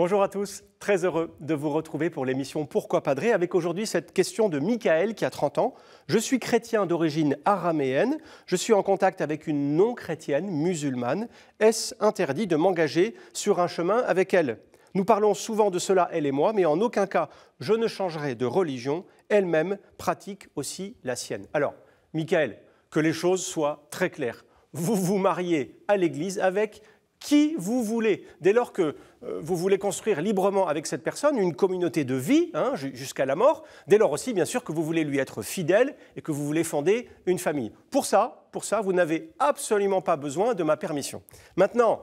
Bonjour à tous, très heureux de vous retrouver pour l'émission Pourquoi Padré avec aujourd'hui cette question de Michael qui a 30 ans. Je suis chrétien d'origine araméenne, je suis en contact avec une non-chrétienne musulmane. Est-ce interdit de m'engager sur un chemin avec elle? Nous parlons souvent de cela, elle et moi, mais en aucun cas je ne changerai de religion. Elle-même pratique aussi la sienne. Alors, Michael, que les choses soient très claires. Vous vous mariez à l'église avec qui vous voulez. Dès lors que vous voulez construire librement avec cette personne une communauté de vie jusqu'à la mort, dès lors aussi, bien sûr, que vous voulez lui être fidèle et que vous voulez fonder une famille. Pour ça, vous n'avez absolument pas besoin de ma permission. Maintenant,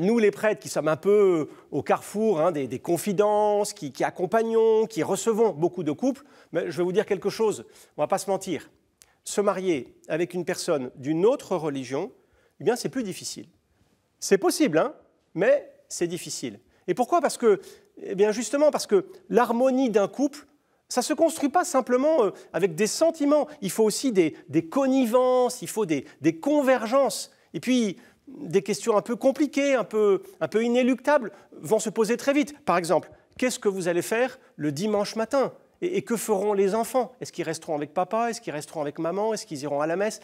nous les prêtres qui sommes un peu au carrefour des confidences, qui accompagnons, qui recevons beaucoup de couples, mais je vais vous dire quelque chose, on ne va pas se mentir. Se marier avec une personne d'une autre religion, eh bien c'est plus difficile. C'est possible, mais c'est difficile. Et pourquoi? Parce que l'harmonie d'un couple, ça ne se construit pas simplement avec des sentiments. Il faut aussi des connivences, il faut des convergences. Et puis, des questions un peu compliquées, un peu inéluctables vont se poser très vite. Par exemple, qu'est-ce que vous allez faire le dimanche matin? Et que feront les enfants? Est-ce qu'ils resteront avec papa? Est-ce qu'ils resteront avec maman? Est-ce qu'ils iront à la messe?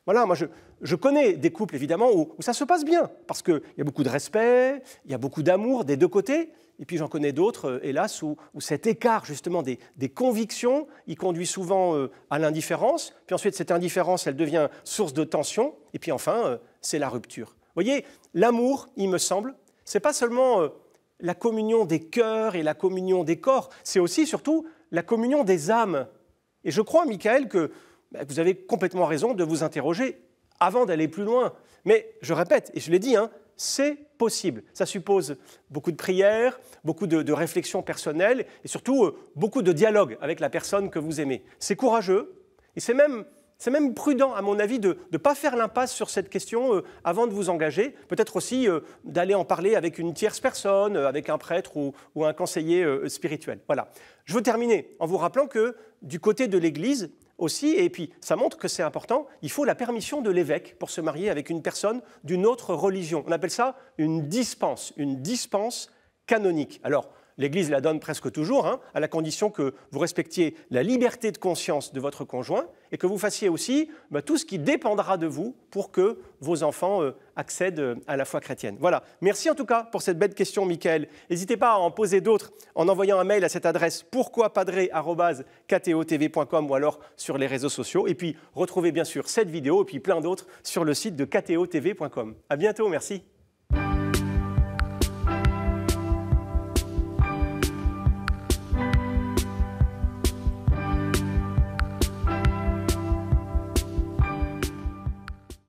Voilà, moi je connais des couples évidemment où ça se passe bien, parce qu'il y a beaucoup de respect, il y a beaucoup d'amour des deux côtés, et puis j'en connais d'autres, hélas, où cet écart justement des convictions, il conduit souvent à l'indifférence, puis ensuite cette indifférence, elle devient source de tension, et puis enfin, c'est la rupture. Vous voyez, l'amour, il me semble, c'est pas seulement la communion des cœurs et la communion des corps, c'est aussi surtout la communion des âmes. Et je crois, Michael, que vous avez complètement raison de vous interroger avant d'aller plus loin. Mais je répète, et je l'ai dit, c'est possible. Ça suppose beaucoup de prières, beaucoup de réflexions personnelles et surtout beaucoup de dialogue avec la personne que vous aimez. C'est courageux et c'est même prudent, à mon avis, de ne pas faire l'impasse sur cette question avant de vous engager. Peut-être aussi d'aller en parler avec une tierce personne, avec un prêtre ou un conseiller spirituel. Voilà. Je veux terminer en vous rappelant que du côté de l'Église aussi, et puis ça montre que c'est important, il faut la permission de l'évêque pour se marier avec une personne d'une autre religion. On appelle ça une dispense canonique. Alors, l'Église la donne presque toujours, à la condition que vous respectiez la liberté de conscience de votre conjoint et que vous fassiez aussi tout ce qui dépendra de vous pour que vos enfants accèdent à la foi chrétienne. Voilà. Merci en tout cas pour cette belle question, Michael. N'hésitez pas à en poser d'autres en envoyant un mail à cette adresse pourquoipadré@ktotv.com ou alors sur les réseaux sociaux. Et puis, retrouvez bien sûr cette vidéo et puis plein d'autres sur le site de ktotv.com. À bientôt, merci.